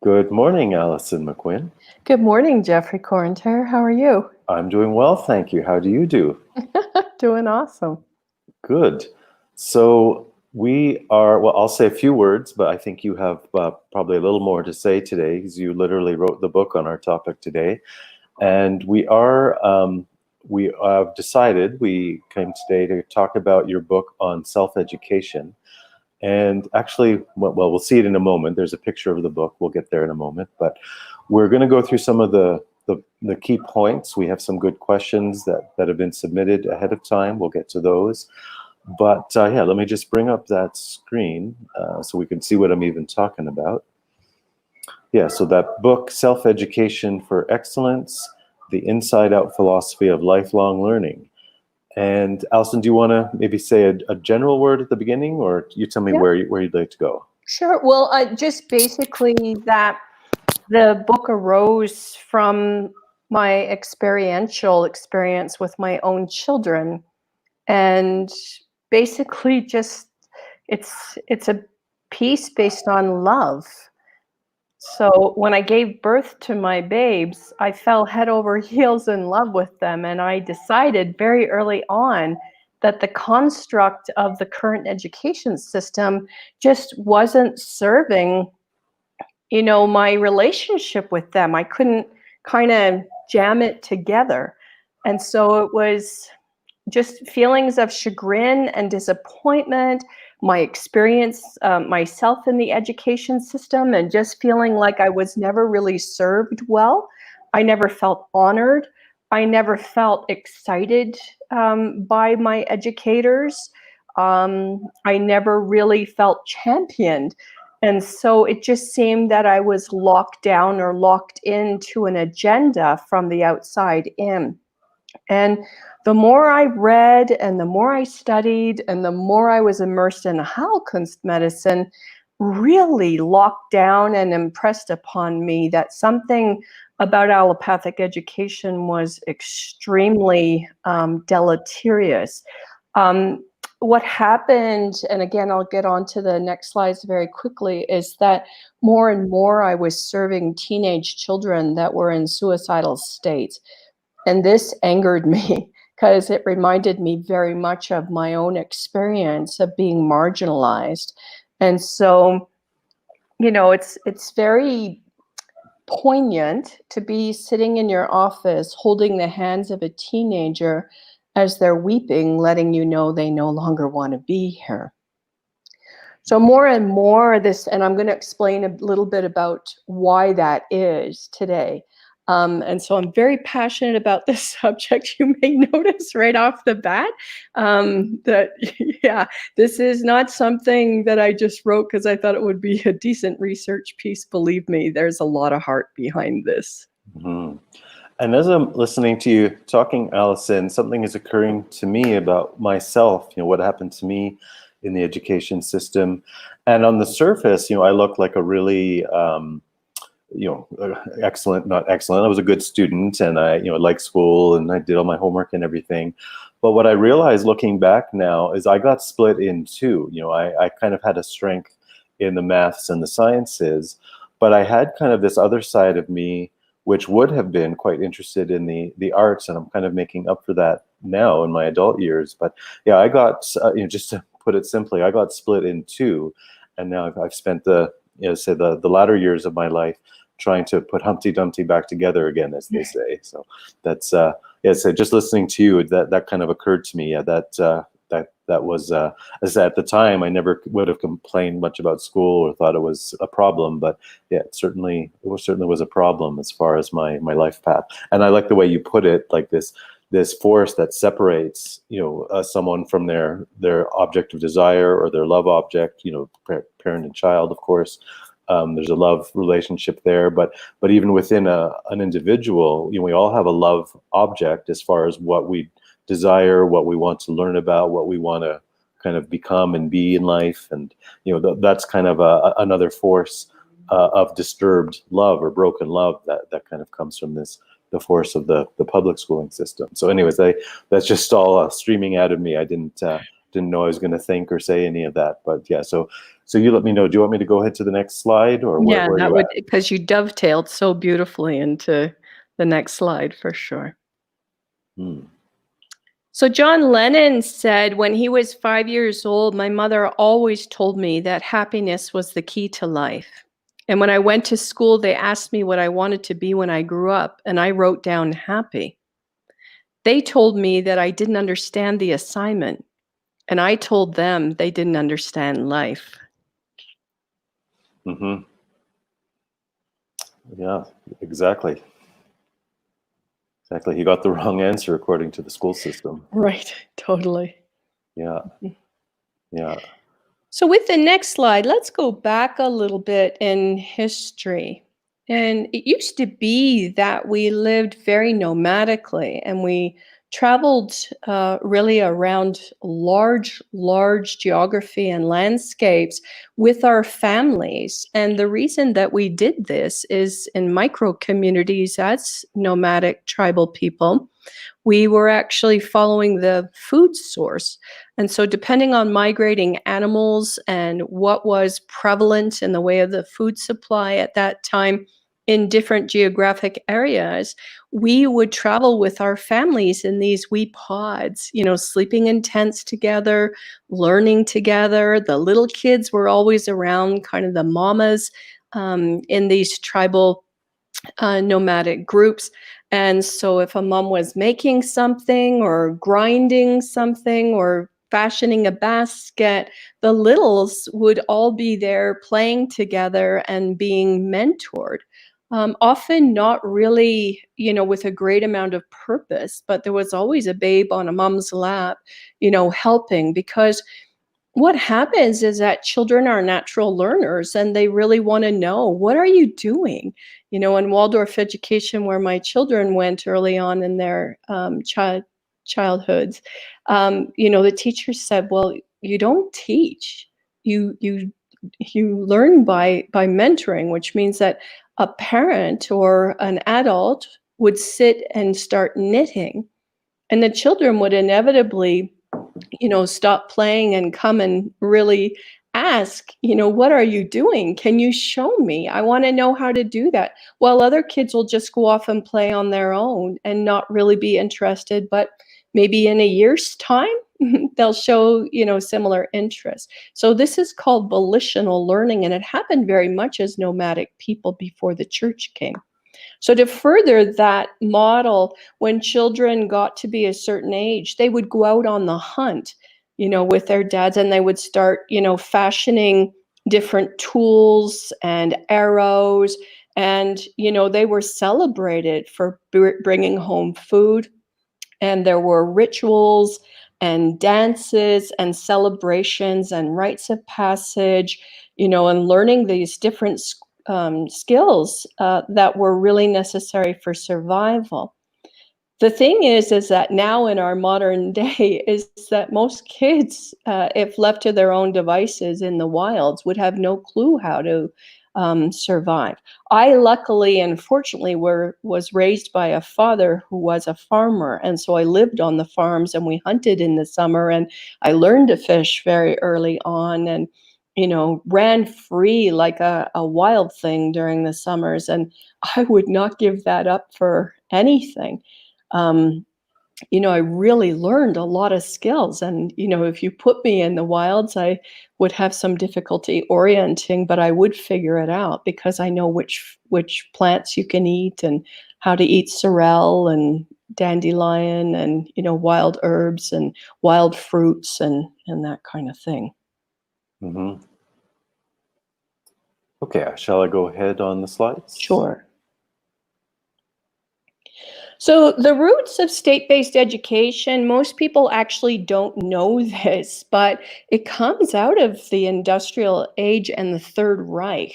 Good morning, Allison McQuinn. Good morning, Jeffrey Corinter. How are you? I'm doing well, thank you. How do you do? Doing awesome. Good. So well, I'll say a few words, but I think you have probably a little more to say today because you literally wrote the book on our topic today. And we have decided, we came today to talk about your book on self-education. And actually, well, we'll see it in a moment. There's a picture of the book. We'll get there in a moment. But we're going to go through some of the key points. We have some good questions that have been submitted ahead of time. We'll get to those. But yeah, let me just bring up that screen so we can see what I'm even talking about. Yeah, so that book, Self-Education for Excellence, The Inside-Out Philosophy of Lifelong Learning. And Alison, do you want to maybe say a general word at the beginning, or you tell me Yeah. where you'd like to go? Sure. Well, just basically that the book arose from my experiential experience with my own children, and basically just it's a piece based on love. So when I gave birth to my babes, I fell head over heels in love with them. And I decided very early on that the construct of the current education system just wasn't serving, my relationship with them. I couldn't kind of jam it together. And so it was just feelings of chagrin and disappointment, my experience myself in the education system, and just feeling like I was never really served well. I never felt honored. I never felt excited by my educators. I never really felt championed. And so it just seemed that I was locked down or locked into an agenda from the outside in. And the more I read and the more I studied and the more I was immersed in Heilkunst medicine, really locked down and impressed upon me that something about allopathic education was extremely deleterious. What happened, and again, I'll get on to the next slides very quickly, is that more and more I was serving teenage children that were in suicidal states. And this angered me because it reminded me very much of my own experience of being marginalized. And so, it's very poignant to be sitting in your office holding the hands of a teenager as they're weeping, letting you know they no longer want to be here. So more and more this, and I'm going to explain a little bit about why that is today. And so I'm very passionate about this subject. You may notice right off the bat that, yeah, this is not something that I just wrote because I thought it would be a decent research piece. Believe me, there's a lot of heart behind this. Mm-hmm. And as I'm listening to you talking, Allison, something is occurring to me about myself, what happened to me in the education system. And on the surface, I look like a really, excellent, not excellent. I was a good student and I, liked school and I did all my homework and everything. But what I realized looking back now is I got split in two. I kind of had a strength in the maths and the sciences, but I had kind of this other side of me which would have been quite interested in the arts, and I'm kind of making up for that now in my adult years. But yeah, I got, just to put it simply, I got split in two, and now I've spent the latter years of my life trying to put Humpty Dumpty back together again, as they say. So that's so just listening to you, that kind of occurred to me. Yeah, that was as at the time I never would have complained much about school or thought it was a problem, but yeah, it certainly was a problem as far as my life path. And I like the way you put it, like this force that separates someone from their object of desire or their love object, parent and child, of course. There's a love relationship there, but even within an individual, we all have a love object as far as what we desire, what we want to learn about, what we want to kind of become and be in life. And that's kind of another force of disturbed love or broken love that kind of comes from the force of the public schooling system. So anyways, that's just all streaming out of me. I didn't didn't know I was going to think or say any of that. But yeah, so you let me know. Do you want me to go ahead to the next slide, or Yeah, where are that you would, at? because you dovetailed so beautifully into the next slide for sure. Hmm. So John Lennon said when he was 5 years old, my mother always told me that happiness was the key to life. And when I went to school, they asked me what I wanted to be when I grew up, and I wrote down happy. They told me that I didn't understand the assignment, and I told them they didn't understand life. Mm-hmm. Yeah, exactly. Exactly. He got the wrong answer according to the school system. Right, totally. Yeah. Yeah. So, with the next slide, let's go back a little bit in history. And it used to be that we lived very nomadically and we traveled really around large geography and landscapes with our families. And the reason that we did this is in micro communities as nomadic tribal people, we were actually following the food source. And so, depending on migrating animals and what was prevalent in the way of the food supply at that time in different geographic areas, we would travel with our families in these wee pods, sleeping in tents together, learning together. The little kids were always around, kind of the mamas in these tribal nomadic groups. And so if a mom was making something or grinding something or fashioning a basket, the littles would all be there playing together and being mentored. Often not really, with a great amount of purpose, but there was always a babe on a mom's lap, helping, because what happens is that children are natural learners and they really want to know, what are you doing? In Waldorf education, where my children went early on in their childhoods, the teachers said, well, you don't teach, you learn by mentoring, which means that a parent or an adult would sit and start knitting, and the children would inevitably stop playing and come and really ask, what are you doing? Can you show me? I want to know how to do that. While other kids will just go off and play on their own and not really be interested, but maybe in a year's time, they'll show, similar interest. So this is called volitional learning, and it happened very much as nomadic people before the church came. So to further that model, when children got to be a certain age, they would go out on the hunt, with their dads, and they would start, fashioning different tools and arrows. And, they were celebrated for bringing home food. And there were rituals and dances and celebrations and rites of passage, and learning these different skills that were really necessary for survival. The thing is that now in our modern day is that most kids, if left to their own devices in the wilds, would have no clue how to survive. I luckily and fortunately was raised by a father who was a farmer, and so I lived on the farms and we hunted in the summer, and I learned to fish very early on, and ran free like a wild thing during the summers, and I would not give that up for anything. um, I really learned a lot of skills. And, if you put me in the wilds, I would have some difficulty orienting, but I would figure it out because I know which plants you can eat and how to eat sorrel and dandelion and, wild herbs and wild fruits and that kind of thing. Mm-hmm. Okay, shall I go ahead on the slides? Sure. So the roots of state-based education, most people actually don't know this, but it comes out of the industrial age and the Third Reich.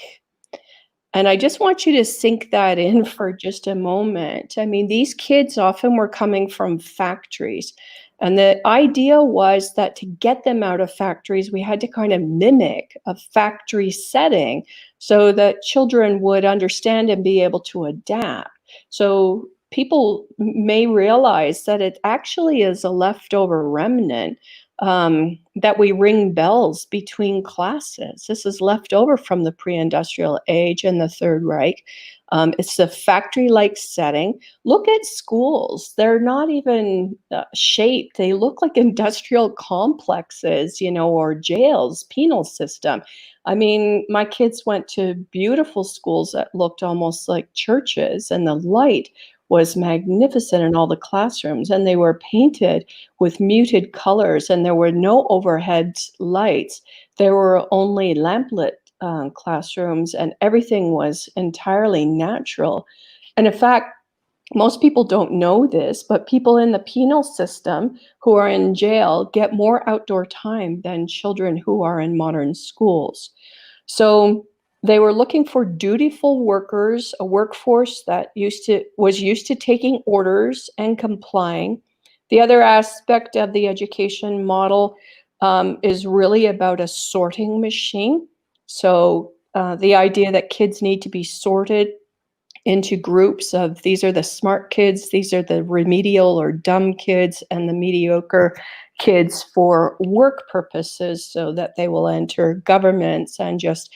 And I just want you to sink that in for just a moment. I mean, these kids often were coming from factories. And the idea was that to get them out of factories, we had to kind of mimic a factory setting so that children would understand and be able to adapt. So people may realize that it actually is a leftover remnant that we ring bells between classes. This is left over from the pre-industrial age and the Third Reich. It's a factory-like setting. Look at schools. They're not even shaped. They look like industrial complexes, or jails, penal system. I mean, my kids went to beautiful schools that looked almost like churches, and the light was magnificent in all the classrooms, and they were painted with muted colors, and there were no overhead lights. There were only lamplit classrooms, and everything was entirely natural. And in fact, most people don't know this, but people in the penal system who are in jail get more outdoor time than children who are in modern schools. So they were looking for dutiful workers, a workforce that was used to taking orders and complying. The other aspect of the education model is really about a sorting machine. So the idea that kids need to be sorted into groups of, these are the smart kids, these are the remedial or dumb kids, and the mediocre kids for work purposes, so that they will enter governments and just,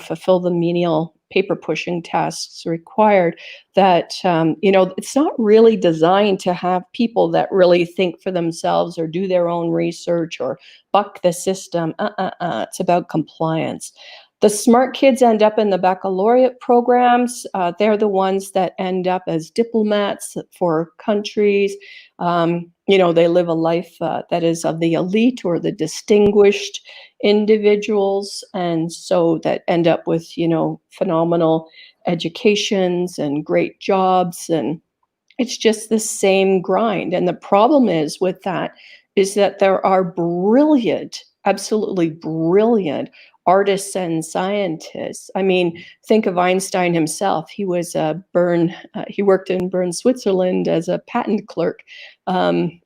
fulfill the menial paper pushing tasks required. That, it's not really designed to have people that really think for themselves or do their own research or buck the system. It's about compliance. The smart kids end up in the baccalaureate programs. They're the ones that end up as diplomats for countries. They live a life that is of the elite or the distinguished individuals, and so that end up with, phenomenal educations and great jobs, and it's just the same grind. And the problem is with that is that there are brilliant, absolutely brilliant artists and scientists. I mean, think of Einstein himself. He was he worked in Bern, Switzerland as a patent clerk. And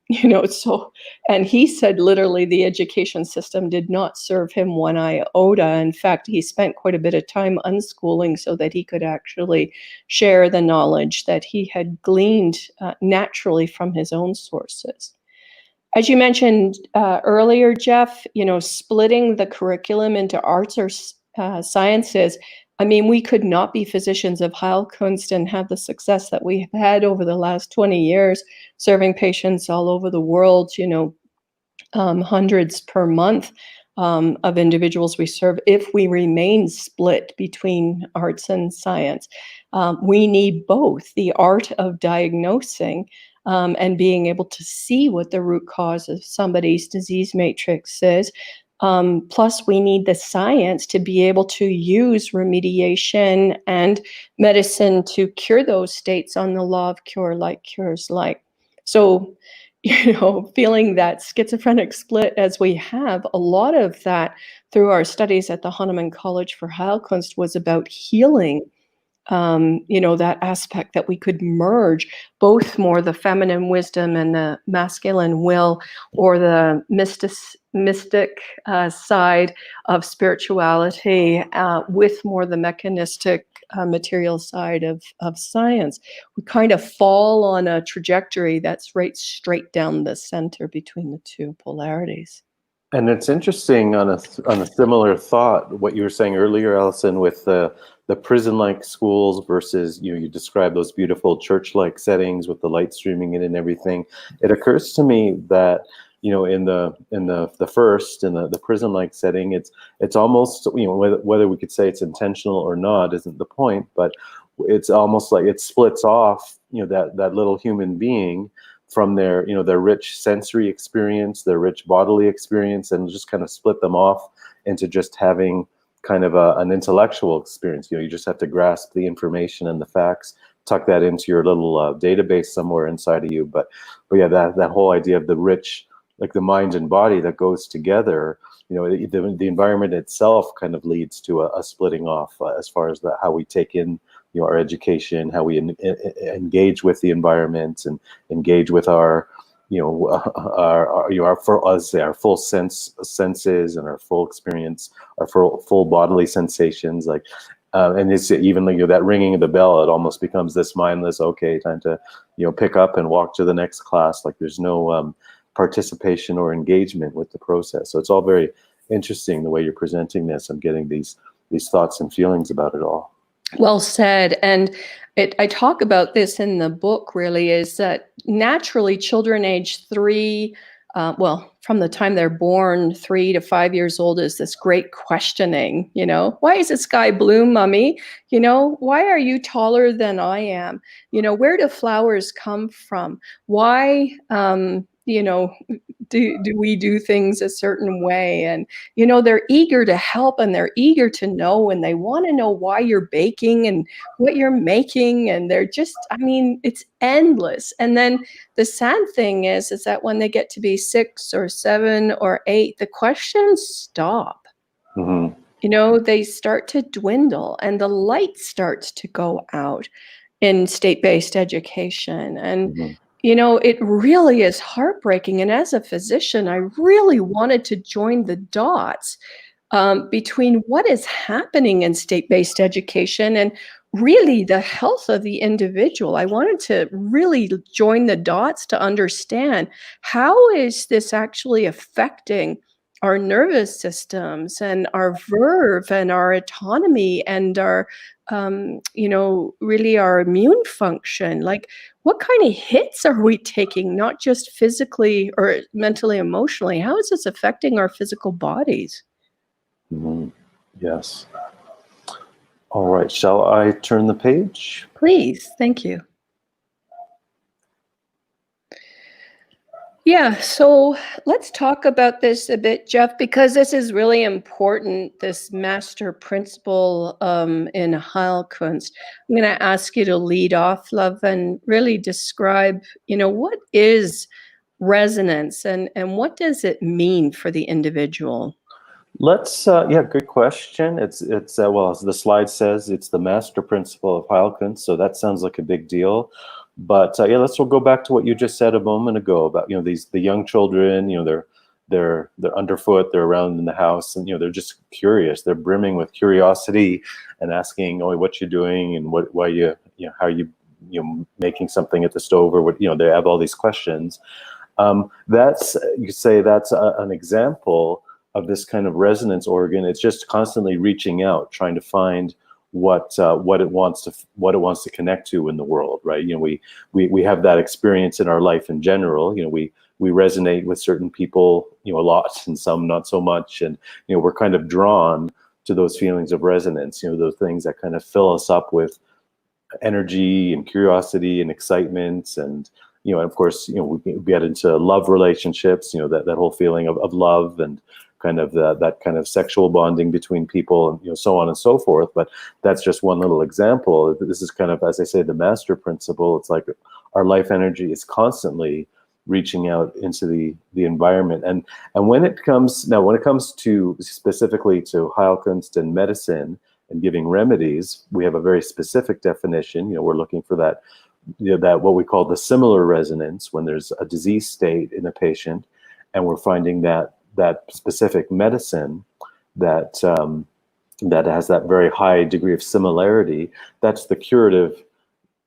he said literally the education system did not serve him one iota. In fact, he spent quite a bit of time unschooling so that he could actually share the knowledge that he had gleaned naturally from his own sources. As you mentioned earlier, Jeff, splitting the curriculum into arts or sciences, I mean, we could not be physicians of Heilkunst and have the success that we have had over the last 20 years, serving patients all over the world, hundreds per month of individuals we serve, if we remain split between arts and science. We need both the art of diagnosing and being able to see what the root cause of somebody's disease matrix is. Plus, we need the science to be able to use remediation and medicine to cure those states on the law of cure, like cures like. So, feeling that schizophrenic split as we have, a lot of that through our studies at the Hahnemann College for Heilkunst was about healing. That aspect that we could merge both more the feminine wisdom and the masculine will, or the mystic side of spirituality with more the mechanistic material side of science. We kind of fall on a trajectory that's right straight down the center between the two polarities. And it's interesting on a similar thought, what you were saying earlier, Alison, with the prison-like schools versus, you describe those beautiful church-like settings with the light streaming in and everything. It occurs to me that, in the first, in the prison-like setting, it's almost, whether we could say it's intentional or not isn't the point, but it's almost like it splits off, that little human being from their rich sensory experience, their rich bodily experience, and just kind of split them off into just having kind of an intellectual experience. You just have to grasp the information and the facts, tuck that into your little database somewhere inside of you. But yeah, that whole idea of the rich, like the mind and body that goes together, the environment itself kind of leads to a splitting off as far as how we take in our education, how we engage with the environment and engage with our for us, our full senses and our full experience, our full bodily sensations, and it's even that ringing of the bell. It almost becomes this mindless, okay, time to pick up and walk to the next class. Like there's no participation or engagement with the process. So it's all very interesting the way you're presenting this. I'm getting these thoughts and feelings about it all. Well said. And I talk about this in the book, really, is that naturally children age 3, well, from the time they're born, 3 to 5 years old, is this great questioning, why is the sky blue, Mummy? Why are you taller than I am? Where do flowers come from? Why, do we do things a certain way? And they're eager to help, and they're eager to know, and they want to know why you're baking and what you're making, and they're just, it's endless. And then the sad thing is that when they get to be 6 or 7 or 8, the questions stop. Mm-hmm. They start to dwindle, and the light starts to go out in state-based education. And Mm-hmm. it really is heartbreaking. And as a physician, I really wanted to join the dots between what is happening in state-based education and really the health of the individual. I wanted to really join the dots to understand, how is this actually affecting our nervous systems and our verve and our autonomy and our, really our immune function? Like, what kind of hits are we taking, not just physically or mentally, emotionally? How is this affecting our physical bodies? Mm-hmm. Yes. All right. Shall I turn the page? Please. Thank you. Yeah, so let's talk about this a bit, Jeff, because this is really important, this master principle in Heilkunst. I'm going to ask you to lead off, love, and really describe, what is resonance and what does it mean for the individual? Let's, good question. It's well, as the slide says, it's the master principle of Heilkunst, so that sounds like a big deal. But let's go back to what you just said a moment ago about, the young children, they're underfoot, they're around in the house, and they're just curious. They're brimming with curiosity and asking, "Oh, what you doing, and why you how you making something at the stove, or what?" They have all these questions. That's, you could say, that's an example of this kind of resonance organ. It's just constantly reaching out, trying to find what it wants to connect to in the world, right? We have that experience in our life in general. We resonate with certain people, a lot, and some not so much, and we're kind of drawn to those feelings of resonance. Those things that kind of fill us up with energy and curiosity and excitement, and of course, we get into love relationships. That whole feeling of love, and kind of that kind of sexual bonding between people, and so on and so forth. But that's just one little example. This is kind of, as I say, the master principle. It's like our life energy is constantly reaching out into the environment. And when it comes to specifically to Heilkunst and medicine and giving remedies, we have a very specific definition. We're looking for that that what we call the similar resonance, when there's a disease state in a patient, and we're finding that specific medicine that has that very high degree of similarity. That's the curative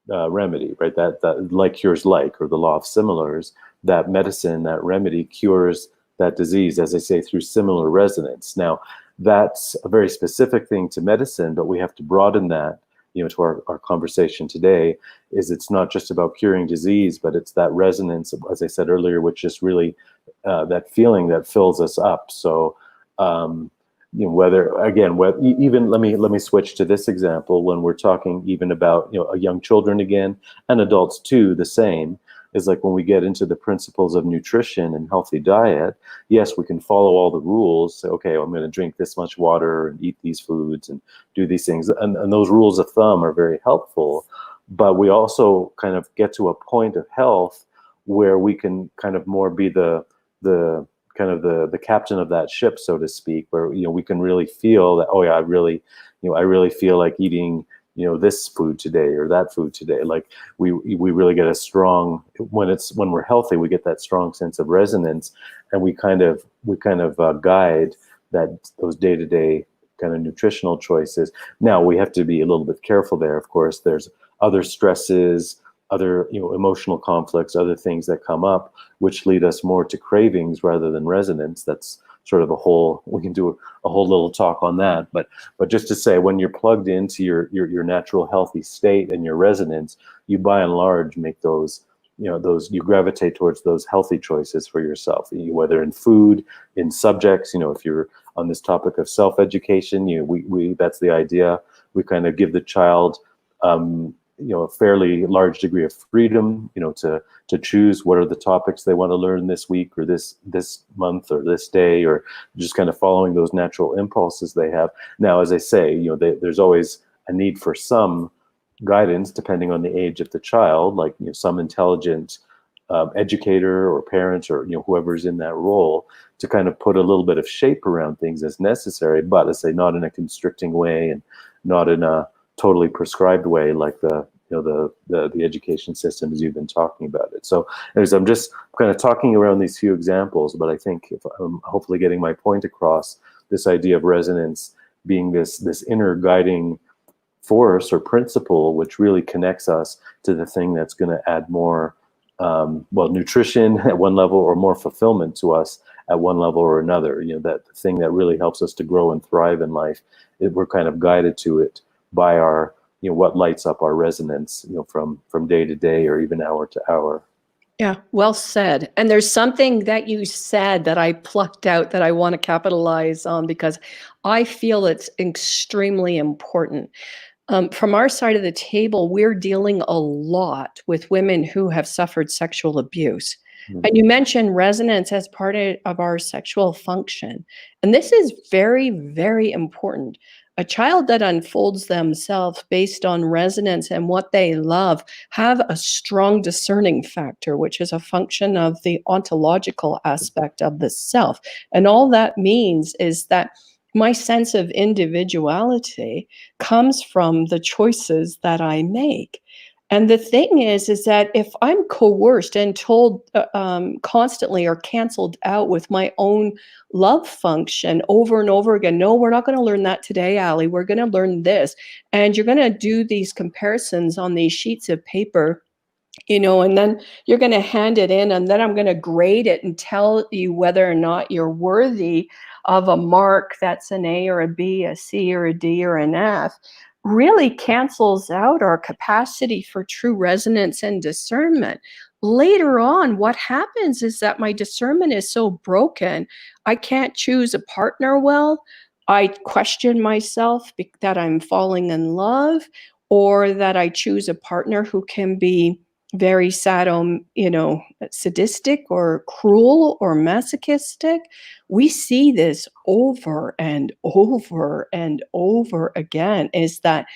remedy, right? That like cures like, or the law of similars. That medicine, that remedy, cures that disease, as I say, through similar resonance. Now, that's a very specific thing to medicine, but we have to broaden that, to our conversation today. Is it's not just about curing disease, but it's that resonance, as I said earlier, which is really that feeling that fills us up. So, even let me switch to this example. When we're talking even about young children again, and adults too, the same. Is like when we get into the principles of nutrition and healthy diet. Yes, we can follow all the rules. Say, okay, I'm going to drink this much water and eat these foods and do these things. And those rules of thumb are very helpful. But we also kind of get to a point of health where we can kind of more be the captain of that ship, so to speak, where we can really feel that, oh yeah, I really feel like eating this food today or that food today. Like we really get a strong, when we're healthy, we get that strong sense of resonance, and we kind of guide those day-to-day kind of nutritional choices. Now we have to be a little bit careful there. Of course, there's other stresses other, emotional conflicts, other things that come up, which lead us more to cravings rather than resonance. That's sort of we can do a whole little talk on that. But just to say, when you're plugged into your natural healthy state and your resonance, you by and large make those, you gravitate towards those healthy choices for yourself, whether in food, in subjects, if you're on this topic of self-education, we that's the idea. We kind of give the child, a fairly large degree of freedom, to choose what are the topics they want to learn this week or this month or this day, or just kind of following those natural impulses they have. Now, as I say, there's always a need for some guidance depending on the age of the child, like some intelligent educator or parents or whoever's in that role to kind of put a little bit of shape around things as necessary, but I say not in a constricting way and not in a totally prescribed way like the education system as you've been talking about it. So anyways, I'm just kind of talking around these few examples, but I think if I'm hopefully getting my point across, this idea of resonance being this inner guiding force or principle which really connects us to the thing that's going to add more nutrition at one level or more fulfillment to us at one level or another. That thing that really helps us to grow and thrive in life, we're kind of guided to it by our, what lights up our resonance, from day to day or even hour to hour. Yeah, well said. And there's something that you said that I plucked out that I want to capitalize on because I feel it's extremely important. From our side of the table, we're dealing a lot with women who have suffered sexual abuse. Mm-hmm. And you mentioned resonance as part of our sexual function. And this is very, very important. A child that unfolds themselves based on resonance and what they love have a strong discerning factor, which is a function of the ontological aspect of the self. And all that means is that my sense of individuality comes from the choices that I make. And the thing is that if I'm coerced and told constantly or canceled out with my own love function over and over again, no, we're not going to learn that today, Allie. We're going to learn this. And you're going to do these comparisons on these sheets of paper, and then you're going to hand it in, and then I'm going to grade it and tell you whether or not you're worthy of a mark that's an A or a B, a C or a D or an F, really cancels out our capacity for true resonance and discernment. Later on, what happens is that my discernment is so broken, I can't choose a partner well. I question myself that I'm falling in love, or that I choose a partner who can be very sadistic or cruel or masochistic. We see this over and over and over again, is that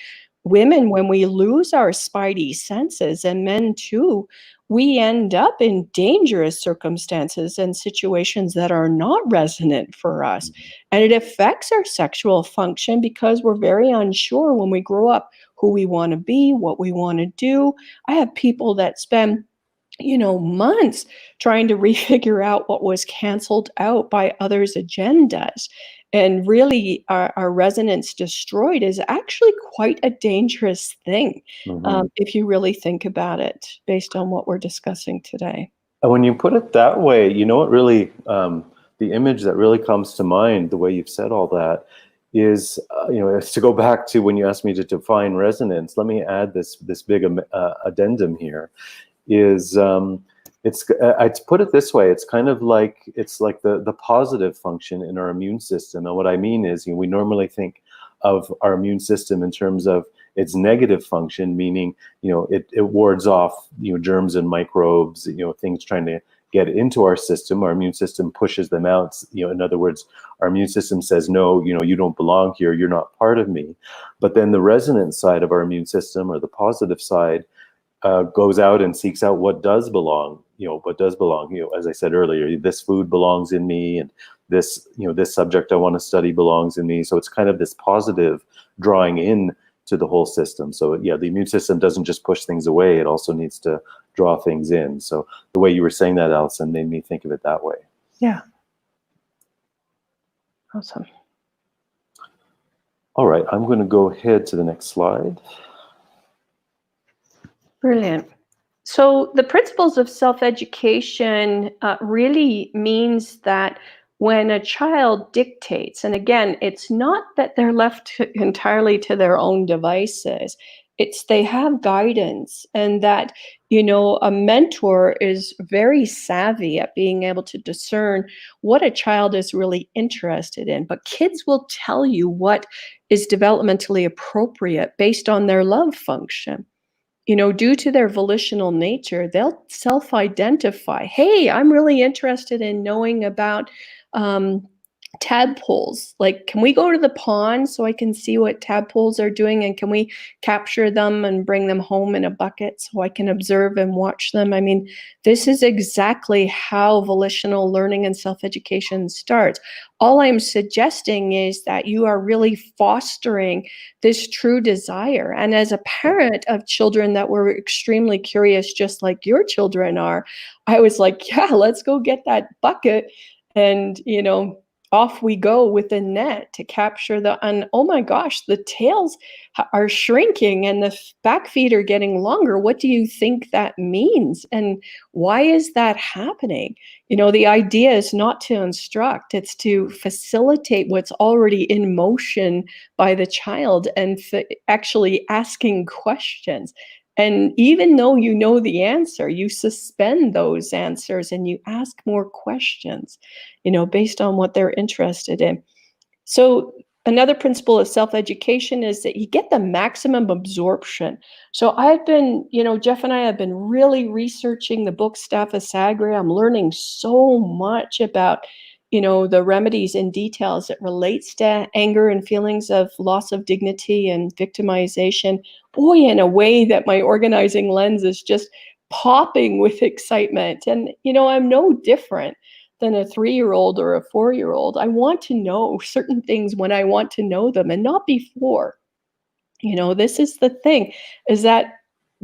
women, when we lose our spidey senses, and men too, we end up in dangerous circumstances and situations that are not resonant for us. And it affects our sexual function because we're very unsure when we grow up who we want to be, what we want to do. I have people that spend months trying to refigure out what was canceled out by others' agendas. And really, our resonance destroyed is actually quite a dangerous thing, if you really think about it, based on what we're discussing today. And when you put it that way, what really, the image that really comes to mind, the way you've said all that, is, to go back to when you asked me to define resonance, let me add this big addendum here, is I'd put it this way, it's kind of like, it's like the positive function in our immune system. And what I mean is, we normally think of our immune system in terms of its negative function, meaning, it wards off, germs and microbes, things trying to get into our system. Our immune system pushes them out. In other words, our immune system says, no, you don't belong here. You're not part of me. But then the resonance side of our immune system, or the positive side, goes out and seeks out what does belong. What does belong. As I said earlier, this food belongs in me, and this, this subject I want to study belongs in me. So it's kind of this positive drawing in to the whole system. So yeah, the immune system doesn't just push things away; it also needs to draw things in. So the way you were saying that, Alison, made me think of it that way. Yeah. Awesome. All right, I'm going to go ahead to the next slide. Brilliant. So the principles of self-education really means that when a child dictates, and again, it's not that they're left entirely to their own devices, it's they have guidance, and that, a mentor is very savvy at being able to discern what a child is really interested in. But kids will tell you what is developmentally appropriate based on their love function. Due to their volitional nature, they'll self identify. Hey, I'm really interested in knowing about um, tadpoles. Like, can we go to the pond so I can see what tadpoles are doing? And can we capture them and bring them home in a bucket so I can observe and watch them? I mean, this is exactly how volitional learning and self education starts. All I'm suggesting is that you are really fostering this true desire. And as a parent of children that were extremely curious, just like your children are, I was like, yeah, let's go get that bucket. And, off we go with the net to capture and oh my gosh, the tails are shrinking and the back feet are getting longer. What do you think that means? And why is that happening? The idea is not to instruct, it's to facilitate what's already in motion by the child and actually asking questions. And even though you know the answer, you suspend those answers and you ask more questions, based on what they're interested in. So another principle of self-education is that you get the maximum absorption. So Jeff and I have been really researching the book Staphys Agria. I'm learning so much about, the remedies and details that relates to anger and feelings of loss of dignity and victimization. Boy, in a way that my organizing lens is just popping with excitement. And, I'm no different than a 3-year-old or a 4-year-old. I want to know certain things when I want to know them and not before. This is the thing, is that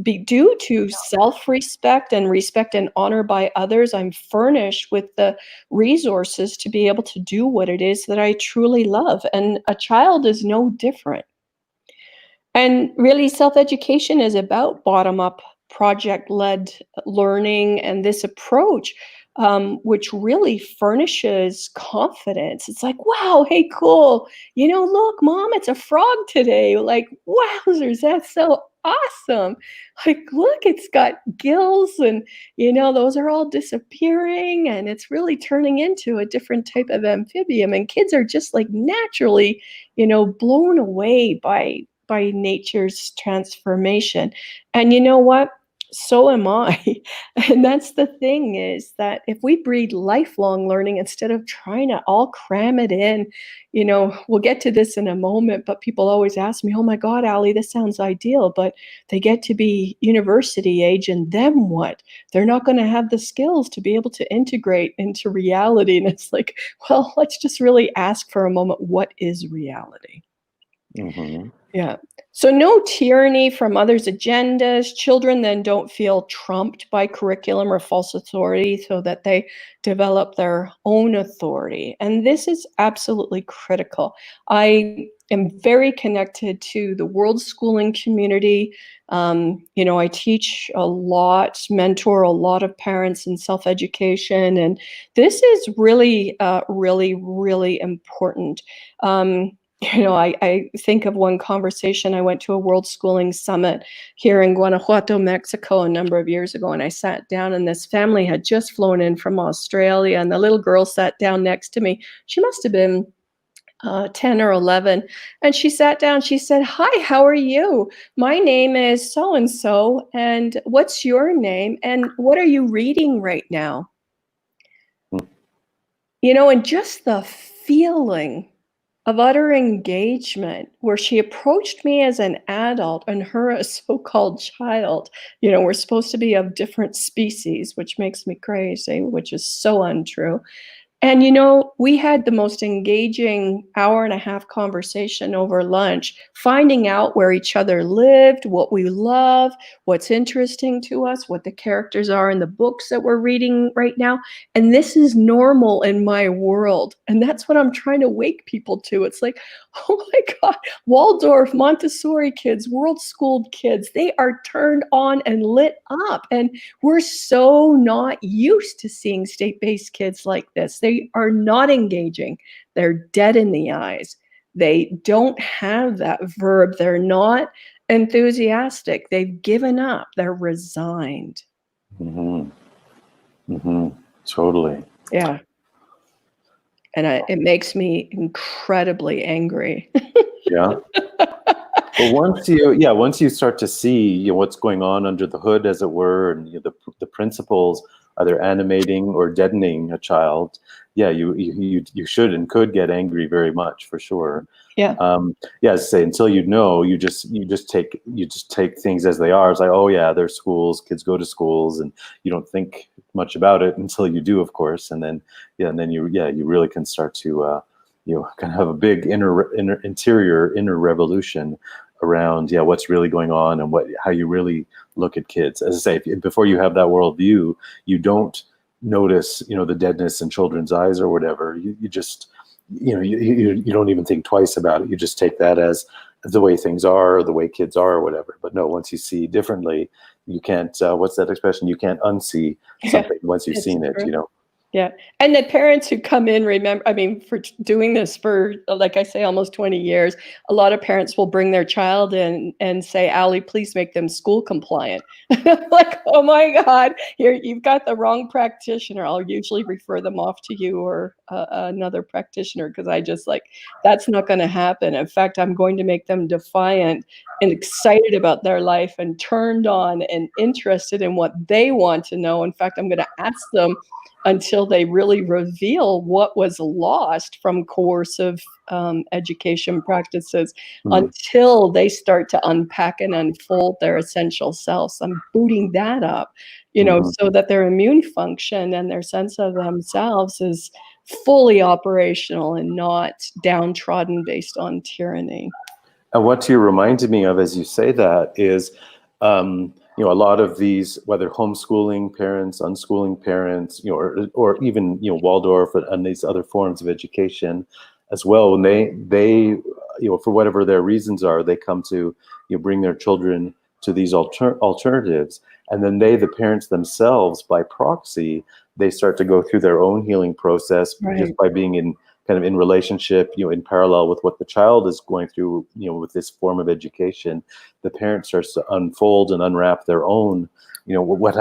be due to self-respect and respect and honor by others, I'm furnished with the resources to be able to do what it is that I truly love. And a child is no different. And really, self-education is about bottom-up, project-led learning, and this approach, which really furnishes confidence. It's like, wow, hey, cool. Look, Mom, it's a frog today. Like, wowzers, that's so awesome. Like, look, it's got gills, and those are all disappearing, and it's really turning into a different type of amphibian. And kids are just like naturally, blown away by nature's transformation. And you know what? So am I. And that's the thing, is that if we breed lifelong learning instead of trying to all cram it in, we'll get to this in a moment, but people always ask me, oh my God, Ali, this sounds ideal, but they get to be university age and then what? They're not going to have the skills to be able to integrate into reality. And it's like, well, let's just really ask for a moment, what is reality? Mm-hmm. Yeah. So no tyranny from others' agendas. Children then don't feel trumped by curriculum or false authority, so that they develop their own authority. And this is absolutely critical. I am very connected to the world schooling community. I teach a lot, mentor a lot of parents in self-education, and this is really, really, really important. I think of one conversation. I went to a world schooling summit here in Guanajuato, Mexico, a number of years ago, and I sat down, and this family had just flown in from Australia, and the little girl sat down next to me. She must have been 10 or 11. And she sat down, she said, hi, how are you? My name is so-and-so, and what's your name? And what are you reading right now? And just the feeling of utter engagement, where she approached me as an adult and her a so-called child. We're supposed to be of different species, which makes me crazy, which is so untrue. And, you know, we had the most engaging hour-and-a-half conversation over lunch, finding out where each other lived, what we love, what's interesting to us, what the characters are in the books that we're reading right now. And this is normal in my world. And that's what I'm trying to wake people to. It's like, oh my God, Waldorf, Montessori kids, world schooled kids, they are turned on and lit up. And we're so not used to seeing state-based kids like this. They are not engaging. They're dead in the eyes. They don't have that verb. They're not enthusiastic. They've given up. They're resigned. Mm-hmm. Mm-hmm. Totally. Yeah. And it makes me incredibly angry. Yeah. But once you start to see what's going on under the hood, as it were, and the principles either animating or deadening a child, you should and could get angry very much, for sure. Yeah. As I say, until you just take things as they are. It's like, oh yeah, there's schools, kids go to schools, and you don't think much about it until you do, of course, and then you really can start to kind of have a big inner revolution around what's really going on and how you really look at kids. As I say, before you have that worldview, you don't notice the deadness in children's eyes or whatever. You just you don't even think twice about it. You just take that as the way things are, or the way kids are, or whatever. But no, once you see differently, you can't. What's that expression? You can't unsee something once you've seen it. True. Yeah. And the parents who come in, remember, I mean, for doing this for, like I say, almost 20 years, a lot of parents will bring their child in and say, Allie, please make them school compliant. Like, oh my God, here, you've got the wrong practitioner. I'll usually refer them off to you or another practitioner, because I just that's not going to happen. In fact, I'm going to make them defiant and excited about their life and turned on and interested in what they want to know. In fact, I'm going to ask them until they really reveal what was lost from coercive education practices, until they start to unpack and unfold their essential selves. I'm booting that up, so that their immune function and their sense of themselves is fully operational and not downtrodden based on tyranny. And what you reminded me of as you say that is, a lot of these, whether homeschooling parents, unschooling parents, or even Waldorf and these other forms of education as well, when they for whatever their reasons are, they come to bring their children to these alternatives, and then the parents themselves, by proxy, they start to go through their own healing process, Right. just by being in relationship, in parallel with what the child is going through, with this form of education. The parent starts to unfold and unwrap their own, what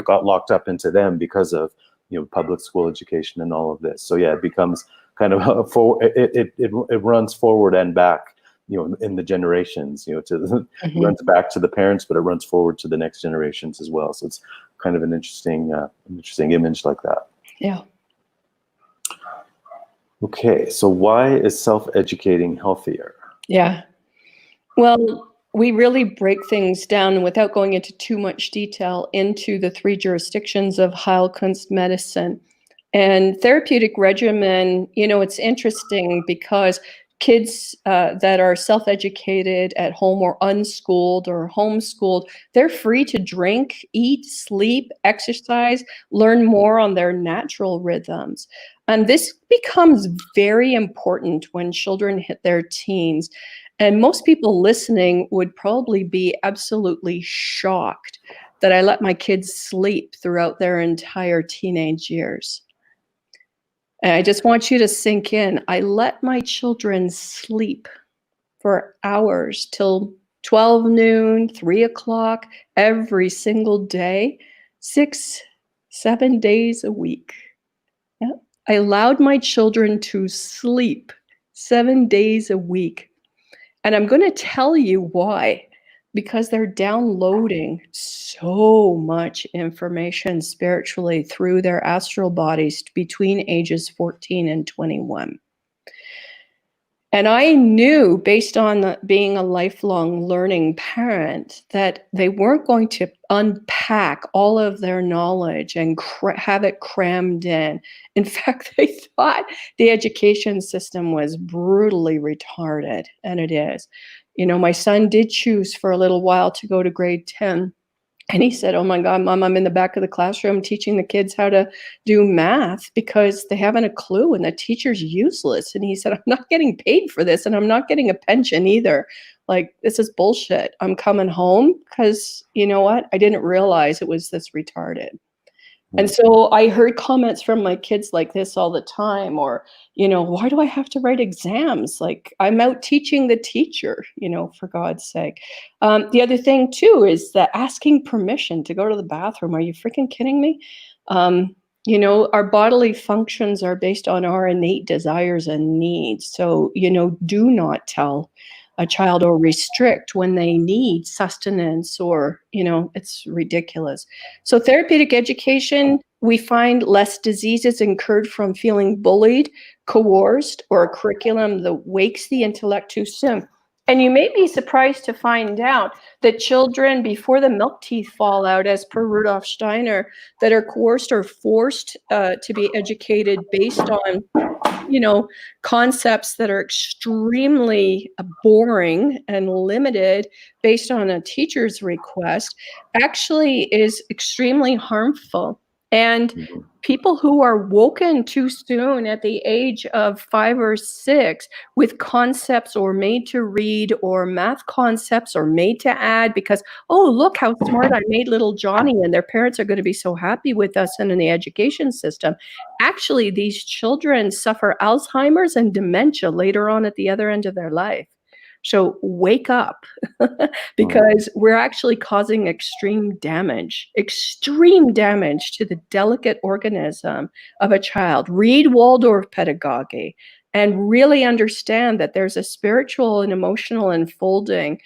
got locked up into them because of, public school education and all of this. So it becomes kind of it runs forward and back, in the generations, it runs back to the parents, but it runs forward to the next generations as well. So it's kind of an interesting image like that. Yeah. Okay, so why is self-educating healthier? Yeah. Well, we really break things down, without going into too much detail, into the 3 jurisdictions of Heilkunst medicine. And therapeutic regimen, it's interesting because kids that are self-educated at home, or unschooled or homeschooled, they're free to drink, eat, sleep, exercise, learn more on their natural rhythms. And this becomes very important when children hit their teens. And most people listening would probably be absolutely shocked that I let my kids sleep throughout their entire teenage years. And I just want you to sink in. I let my children sleep for hours till 12 noon, 3 o'clock, every single day, 6, 7 days a week. Yeah. I allowed my children to sleep 7 days a week. And I'm going to tell you why. Because they're downloading so much information spiritually through their astral bodies between ages 14 and 21. And I knew, based on being a lifelong learning parent, that they weren't going to unpack all of their knowledge and have it crammed in. In fact, they thought the education system was brutally retarded, and it is. My son did choose for a little while to go to grade 10. And he said, "Oh my God, Mom, I'm in the back of the classroom teaching the kids how to do math because they haven't a clue and the teacher's useless." And he said, "I'm not getting paid for this and I'm not getting a pension either. Like, this is bullshit. I'm coming home because you know what? I didn't realize it was this retarded." And so I heard comments from my kids like this all the time, or, "Why do I have to write exams? Like, I'm out teaching the teacher, for God's sake." The other thing too is that asking permission to go to the bathroom. Are you freaking kidding me? Our bodily functions are based on our innate desires and needs. So, do not tell a child or restrict when they need sustenance, or, it's ridiculous. So therapeutic education, we find less diseases incurred from feeling bullied, coerced, or a curriculum that wakes the intellect too soon. And you may be surprised to find out that children, before the milk teeth fall out, as per Rudolf Steiner, that are coerced or forced to be educated based on concepts that are extremely boring and limited based on a teacher's request, actually is extremely harmful. And people who are woken too soon at the age of 5 or 6 with concepts, or made to read, or math concepts, or made to add because, "Oh, look how smart I made little Johnny, and their parents are going to be so happy with us and in the education system." Actually, these children suffer Alzheimer's and dementia later on at the other end of their life. So wake up, because we're actually causing extreme damage to the delicate organism of a child. Read Waldorf pedagogy and really understand that there's a spiritual and emotional unfolding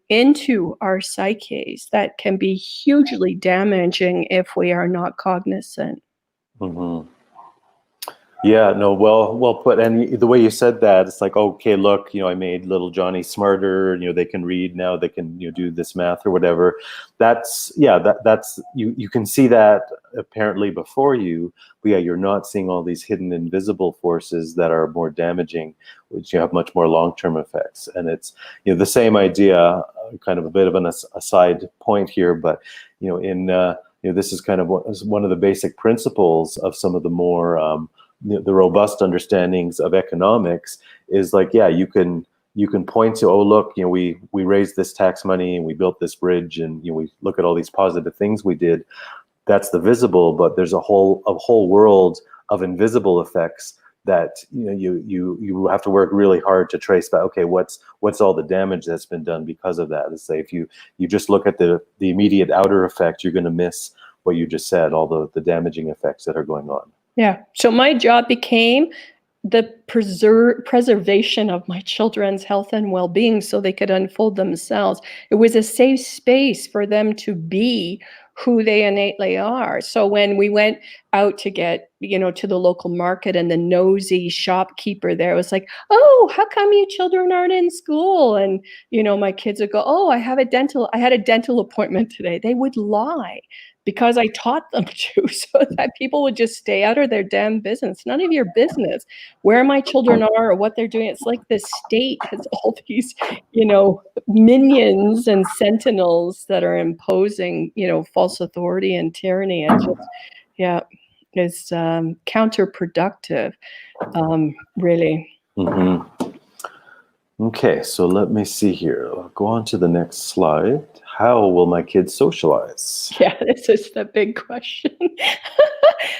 into our psyches that can be hugely damaging if we are not cognizant. Mm-hmm. Yeah, no, well put. And the way you said that, it's like, okay, look, I made little Johnny smarter. They can read now. They can, do this math or whatever. That's that's you can see that apparently before you, but yeah, you're not seeing all these hidden invisible forces that are more damaging, which have much more long-term effects. And it's the same idea, kind of a bit of an aside point here, but in this is kind of one of the basic principles of some of the more the robust understandings of economics, is like, yeah, you can point to, oh look, we raised this tax money and we built this bridge, and we look at all these positive things we did. That's the visible, but there's a whole world of invisible effects that you have to work really hard to trace back. Okay, what's all the damage that's been done because of that? Let's say if you just look at the immediate outer effect, you're going to miss what you just said, all the damaging effects that are going on. Yeah. So my job became the preservation of my children's health and well-being so they could unfold themselves. It was a safe space for them to be who they innately are. So when we went out to get, to the local market, and the nosy shopkeeper there was like, "Oh, how come you children aren't in school?" And, my kids would go, "Oh, I had a dental appointment today." They would lie because I taught them to, so that people would just stay out of their damn business. None of your business where my children are or what they're doing. It's like the state has all these, minions and sentinels that are imposing, false authority and tyranny, and just, yeah, it's counterproductive, really. Mm-hmm. Okay, so let me see here. I'll go on to the next slide. How will my kids socialize? Yeah, this is the big question.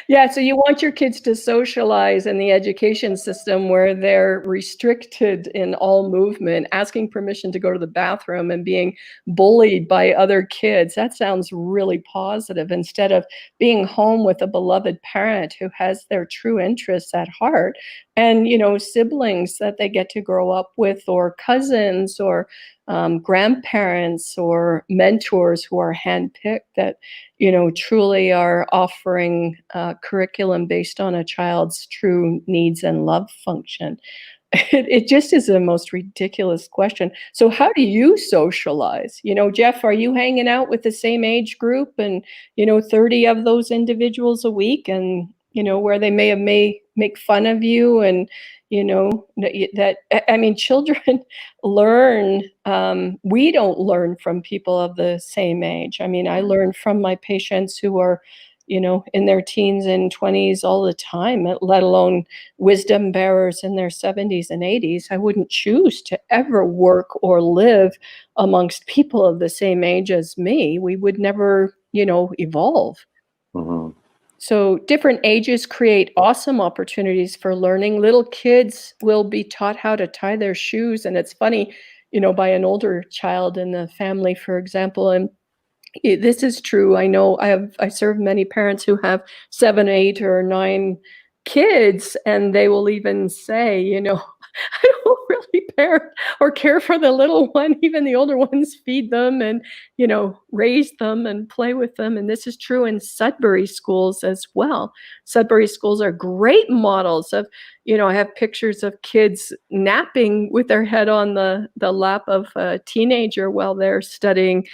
Yeah, so you want your kids to socialize in the education system where they're restricted in all movement, asking permission to go to the bathroom, and being bullied by other kids. That sounds really positive, instead of being home with a beloved parent who has their true interests at heart, and, siblings that they get to grow up with, or cousins, or grandparents, or mentors who are handpicked, that truly are offering curriculum based on a child's true needs and love function. It just is the most ridiculous question. So how do you socialize? Jeff, are you hanging out with the same age group and, 30 of those individuals a week and, where they may make fun of you and, I mean, children learn, we don't learn from people of the same age. I mean, I learn from my patients who are, in their teens and 20s all the time, let alone wisdom bearers in their 70s and 80s. I wouldn't choose to ever work or live amongst people of the same age as me. We would never, evolve. Hmm. So different ages create awesome opportunities for learning. Little kids will be taught how to tie their shoes. And it's funny, by an older child in the family, for example. And this is true. I know I serve many parents who have 7, 8, or 9 kids, and they will even say, I don't really parent or care for the little one. Even the older ones feed them and, raise them and play with them. And this is true in Sudbury schools as well. Sudbury schools are great models of, I have pictures of kids napping with their head on the lap of a teenager while they're studying,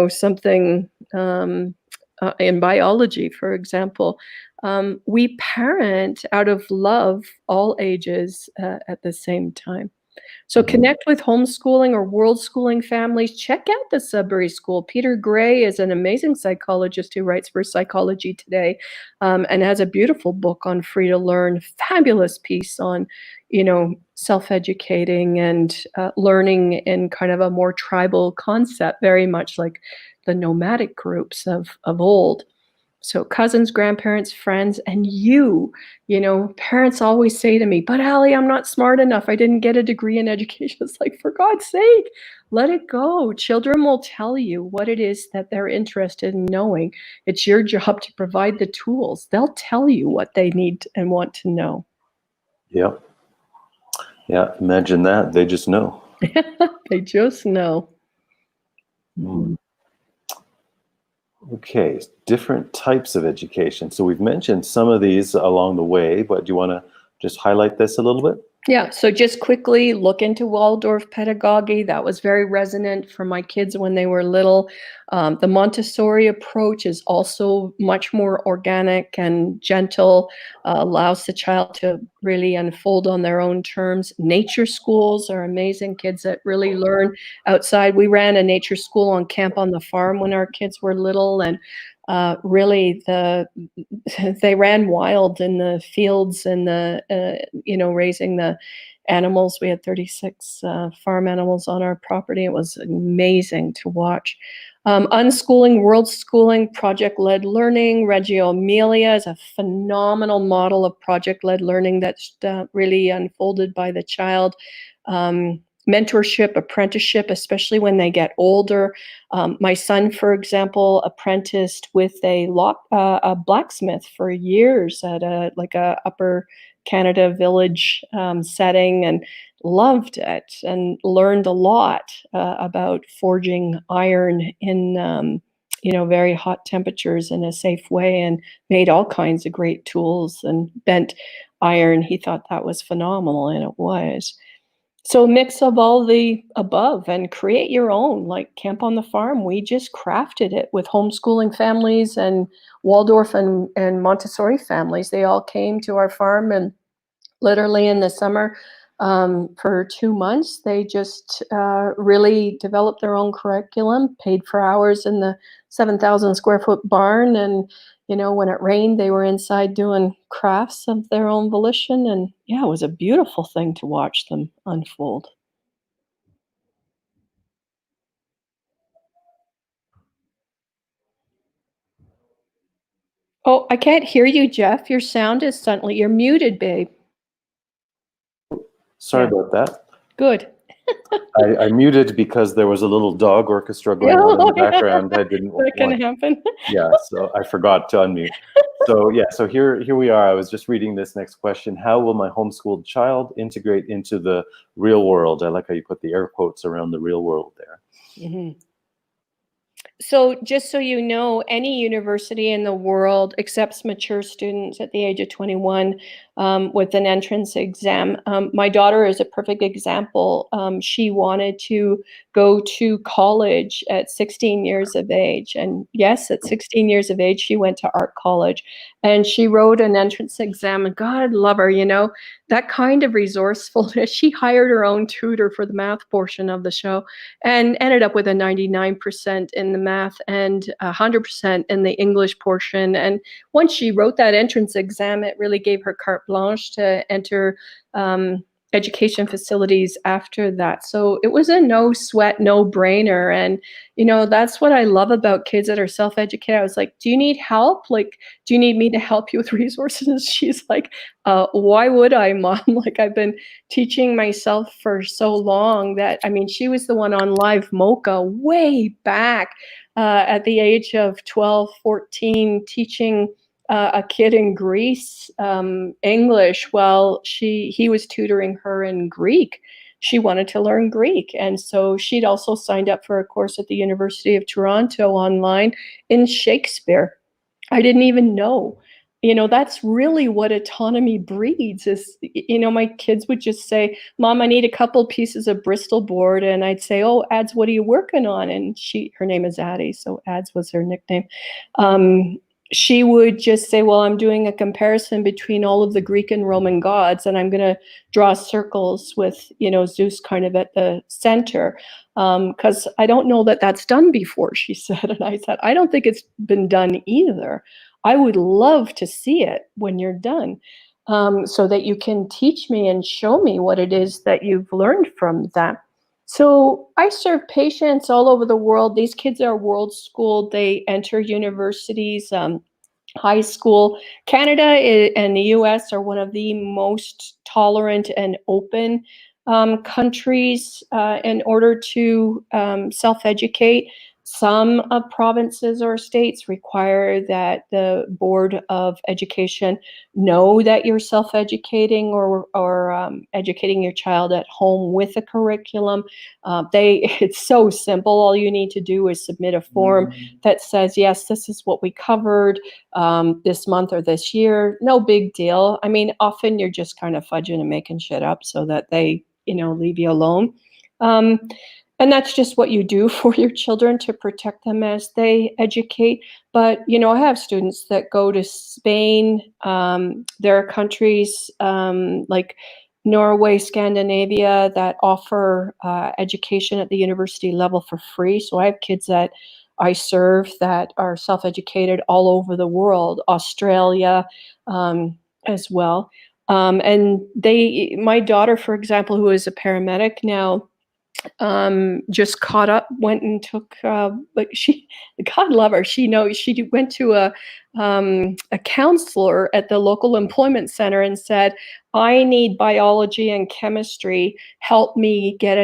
something in biology, for example. We parent out of love all ages at the same time. So Hmm. connect with homeschooling or world schooling families. Check out the Sudbury School. Peter Gray is an amazing psychologist who writes for Psychology Today, and has a beautiful book on free to learn. Fabulous piece on, self-educating and learning in kind of a more tribal concept, very much like the nomadic groups of old. So cousins, grandparents, friends, and you. Parents always say to me, but Allie, I'm not smart enough. I didn't get a degree in education. It's like, for God's sake, let it go. Children will tell you what it is that they're interested in knowing. It's your job to provide the tools. They'll tell you what they need and want to know. Yeah. Yeah. Imagine that. They just know. They just know. Mm. Okay. Different types of education. So we've mentioned some of these along the way, but do you want to just highlight this a little bit? Yeah, so just quickly look into Waldorf pedagogy. That was very resonant for my kids when they were little. The Montessori approach is also much more organic and gentle, allows the child to really unfold on their own terms. Nature schools are amazing. Kids that really learn outside. We ran a nature school on Camp on the Farm when our kids were little, and really they ran wild in the fields and raising the animals. We had 36 farm animals on our property. It was amazing to watch. Unschooling, world schooling, project-led learning. Reggio Emilia is a phenomenal model of project-led learning that's really unfolded by the child. Mentorship, apprenticeship, especially when they get older. My son, for example, apprenticed with a blacksmith for years at a upper Canada village setting, and loved it and learned a lot about forging iron in very hot temperatures in a safe way, and made all kinds of great tools and bent iron. He thought that was phenomenal, and it was. So a mix of all the above, and create your own, like Camp on the Farm. We just crafted it with homeschooling families and Waldorf and Montessori families. They all came to our farm, and literally in the summer, for 2 months, they just really developed their own curriculum, paid for hours in the 7,000 square foot barn. And, when it rained, they were inside doing crafts of their own volition. And yeah, it was a beautiful thing to watch them unfold. Oh, I can't hear you, Jeff. Your sound is suddenly, you're muted, babe. Sorry Yeah, about that. good. I muted because there was a little dog orchestra Yeah, going on in the yeah, background. I didn't that can want, happen. yeah, so I forgot to unmute. So yeah, so here we are. I was just reading this next question. How will my homeschooled child integrate into the real world? I like how you put the air quotes around the real world there. Mhm. So just so you know, any university in the world accepts mature students at the age of 21 with an entrance exam. My daughter is a perfect example. She wanted to go to college at 16 years of age. And yes, at 16 years of age, she went to art college and she wrote an entrance exam. And God love her, you know, that kind of resourcefulness. She hired her own tutor for the math portion of the show and ended up with a 99% in the math and 100% in the English portion. And once she wrote that entrance exam, it really gave her carte blanche to enter education facilities after that. So it was a no sweat, no brainer. And, you know, that's what I love about kids that are self educated. I was like, do you need help? Like, do you need me to help you with resources? She's like, why would I, mom? Like, I've been teaching myself for so long that, I mean, she was the one on Live Mocha way back at the age of 12, 14, teaching a kid in Greece English while he was tutoring her in Greek. She wanted to learn Greek. And so she'd also signed up for a course at the University of Toronto online in Shakespeare. I didn't even know. You know, that's really what autonomy breeds is, you know, my kids would just say, Mom, I need a couple pieces of Bristol board. And I'd say, oh, Ads, what are you working on? And her name is Addie, so Ads was her nickname. She would just say, well, I'm doing a comparison between all of the Greek and Roman gods, and I'm going to draw circles with, you know, Zeus kind of at the center. Because I don't know that that's done before, she said. And I said, I don't think it's been done either. I would love to see it when you're done, so that you can teach me and show me what it is that you've learned from that. So I serve patients all over the world. These kids are world schooled. They enter universities, high school. Canada and the US are one of the most tolerant and open countries in order to self-educate. Some provinces or states require that the Board of Education know that you're self-educating or educating your child at home with a curriculum. It's so simple. All you need to do is submit a form that says, yes, this is what we covered this month or this year. No big deal. I mean, often you're just kind of fudging and making shit up so that they, you know, leave you alone. And that's just what you do for your children to protect them as they educate. But, you know, I have students that go to Spain. There are countries like Norway, Scandinavia that offer education at the university level for free. So I have kids that I serve that are self-educated all over the world, Australia as well. And my daughter, for example, who is a paramedic now, just caught up, went and took, like God love her, she went to a counselor at the local employment center and said, I need biology and chemistry. Help me get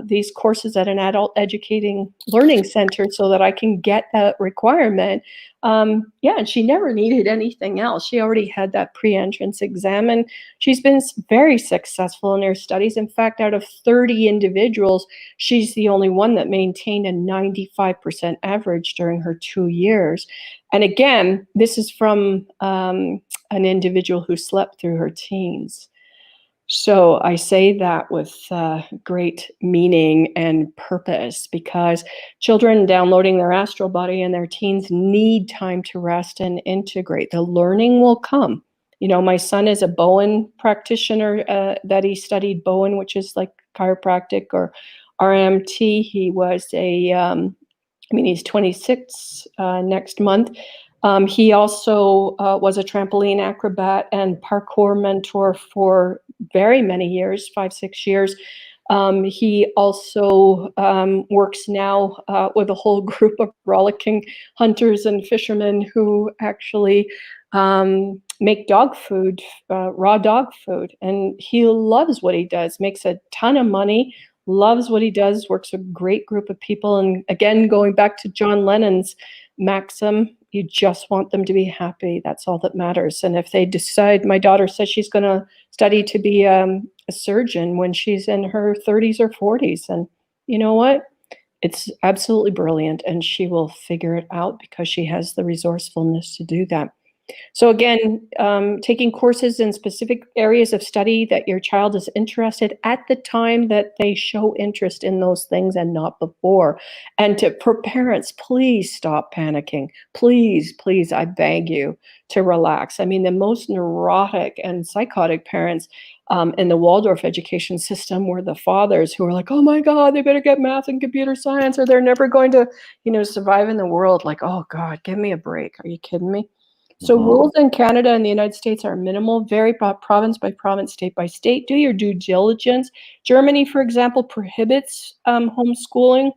these courses at an adult educating learning center so that I can get that requirement. Yeah, and she never needed anything else. She already had that pre-entrance exam, and she's been very successful in her studies. In fact, out of 30 individuals, she's the only one that maintained a 95% average during her 2 years. And again, this is from an individual who slept through her teens. So I say that with great meaning and purpose, because children downloading their astral body in their teens need time to rest and integrate. The learning will come. You know, my son is a Bowen practitioner, that he studied Bowen, which is like chiropractic or RMT. He was he's 26 next month. He also was a trampoline acrobat and parkour mentor for very many years, 5-6 years. He also works now with a whole group of rollicking hunters and fishermen who actually make dog food, raw dog food. And he loves what he does, makes a ton of money, loves what he does, works with a great group of people. And again, going back to John Lennon's maxim, you just want them to be happy. That's all that matters. And if they decide, my daughter says she's going to study to be a surgeon when she's in her 30s or 40s. And you know what? It's absolutely brilliant, and she will figure it out because she has the resourcefulness to do that. So again, taking courses in specific areas of study that your child is interested at the time that they show interest in those things and not before. And for parents, please stop panicking. Please, please, I beg you to relax. I mean, the most neurotic and psychotic parents in the Waldorf education system were the fathers who were like, oh my God, they better get math and computer science or they're never going to, survive in the world. Like, oh God, give me a break. Are you kidding me? So Mhm. rules in Canada and the United States are minimal, vary province by province, state by state. Do your due diligence. Germany, for example, prohibits homeschooling,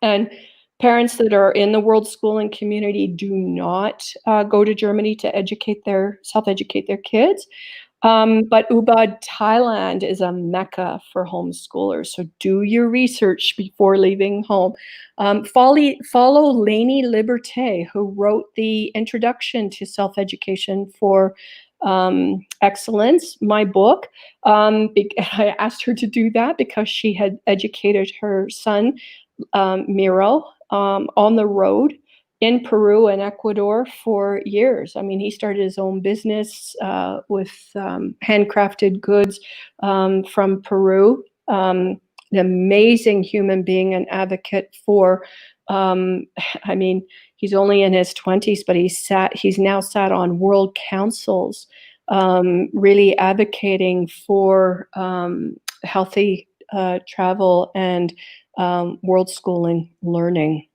and parents that are in the world schooling community do not go to Germany to self-educate their kids. But Ubud, Thailand is a mecca for homeschoolers. So do your research before leaving home. Follow Lainey Liberté, who wrote the introduction to self-education for excellence, my book. I asked her to do that because she had educated her son, Miro, on the road in Peru and Ecuador for years. I mean, he started his own business with handcrafted goods from Peru. An amazing human being, an advocate for. I mean, he's only in his 20s, but he's now sat on world councils, really advocating for healthy travel and world schooling learning.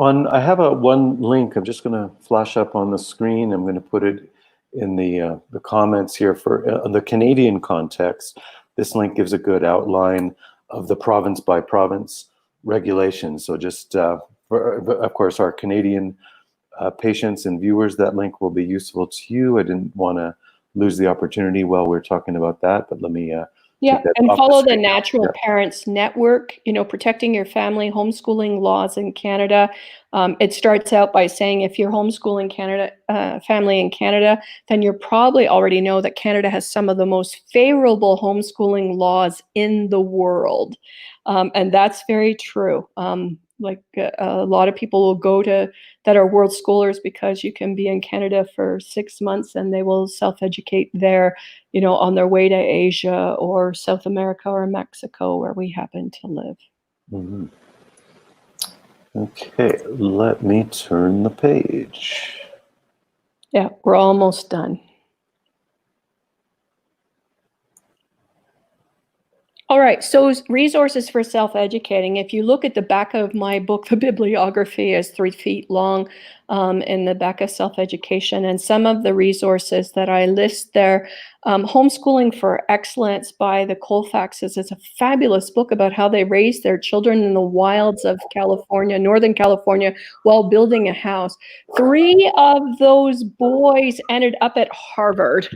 I have one link. I'm just going to flash up on the screen. I'm going to put it in the comments here for the Canadian context. This link gives a good outline of the province by province regulations. So just of course, our Canadian patients and viewers, that link will be useful to you. I didn't want to lose the opportunity while we're talking about that, but let me Yeah, take that and off follow the screen. Natural Yeah. Parents Network, protecting your family, homeschooling laws in Canada. It starts out by saying if you're homeschooling family in Canada, then you probably already know that Canada has some of the most favorable homeschooling laws in the world. And that's very true. A lot of people will go that are world schoolers because you can be in Canada for 6 months and they will self-educate there, on their way to Asia or South America or Mexico, where we happen to live. Mm-hmm. Okay, let me turn the page. Yeah, we're almost done. All right, so resources for self-educating. If you look at the back of my book, the bibliography is 3 feet long in the back of self-education. And some of the resources that I list there, Homeschooling for Excellence by the Colfaxes is a fabulous book about how they raised their children in the wilds of California, Northern California, while building a house. 3 of those boys ended up at Harvard.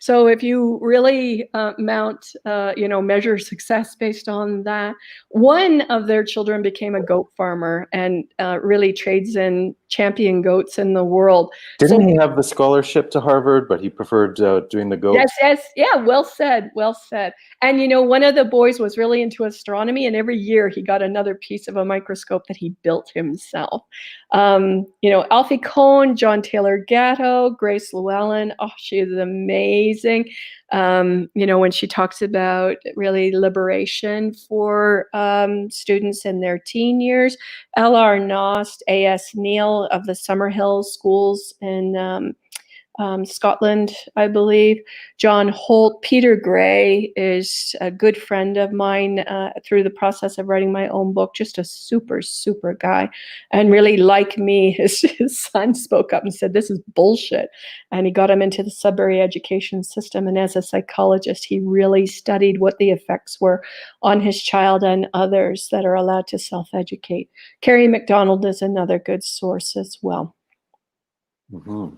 So if you really measure success based on that, one of their children became a goat farmer and really trades in champion goats in the world. Didn't he have the scholarship to Harvard, but he preferred doing the goats? Yes, yeah, well said. And one of the boys was really into astronomy, and every year he got another piece of a microscope that he built himself. Alfie Kohn, John Taylor Gatto, Grace Llewellyn. Oh, she is amazing. When she talks about really liberation for students in their teen years. L.R. Nost, A.S. Neal of the Summerhill schools in Scotland, I believe. John Holt, Peter Gray is a good friend of mine through the process of writing my own book, just a super, super guy. And really, like me, his son spoke up and said, this is bullshit. And he got him into the Sudbury education system. And as a psychologist, he really studied what the effects were on his child and others that are allowed to self-educate. Carrie McDonald is another good source as well. Mm-hmm.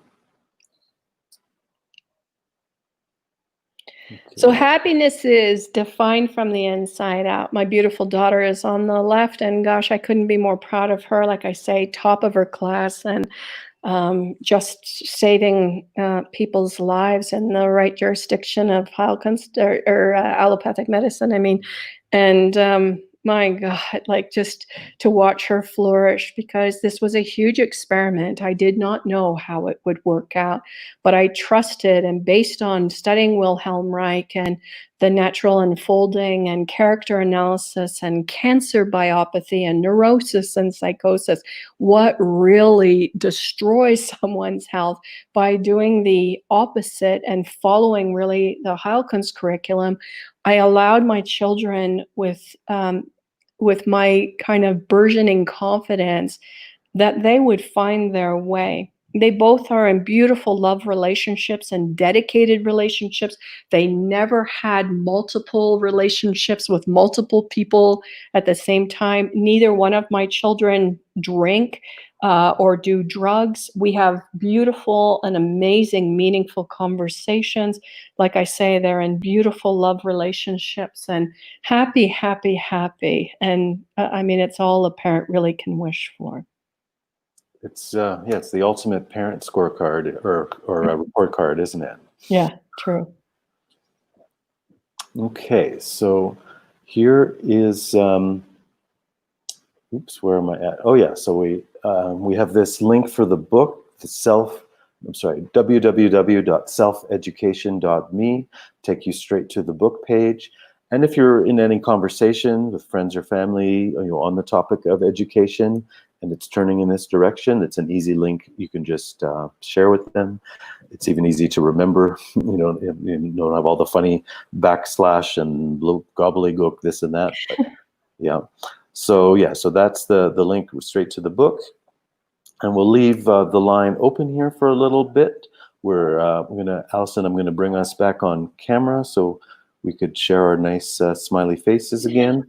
Okay. So happiness is defined from the inside out. My beautiful daughter is on the left, and gosh, I couldn't be more proud of her. Like I say, top of her class, and just saving people's lives in the right jurisdiction of allopathic medicine. I mean, and my God, like just to watch her flourish, because this was a huge experiment. I did not know how it would work out, but I trusted, and based on studying Wilhelm Reich and the natural unfolding and character analysis and cancer biopathy and neurosis and psychosis, what really destroys someone's health by doing the opposite and following really the Heilkunst curriculum. I allowed my children with my kind of burgeoning confidence that they would find their way. They both are in beautiful love relationships and dedicated relationships. They never had multiple relationships with multiple people at the same time. Neither one of my children drink or do drugs. We have beautiful and amazing, meaningful conversations. Like I say, they're in beautiful love relationships and happy, happy, happy. And I mean, it's all a parent really can wish for. It's it's the ultimate parent scorecard or a report card, isn't it? Yeah, true. Okay, so here is oops, where am I at? Oh yeah, so we have this link for the book, www.selfeducation.me, take you straight to the book page. And if you're in any conversation with friends or family, on the topic of education, and it's turning in this direction, it's an easy link you can just share with them. It's even easy to remember. You don't have all the funny backslash and gobbledygook, this and that. But, yeah. So that's the link straight to the book. And we'll leave the line open here for a little bit. Allison, I'm gonna bring us back on camera so we could share our nice smiley faces again.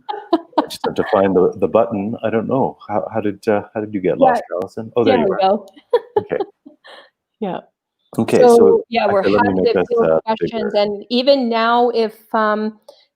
I just have to find the button. I don't know. How did you get lost, Allison? Oh, there you go. Okay. Yeah. Okay. So yeah, we're let me happy make to this field questions. bigger. And even now, if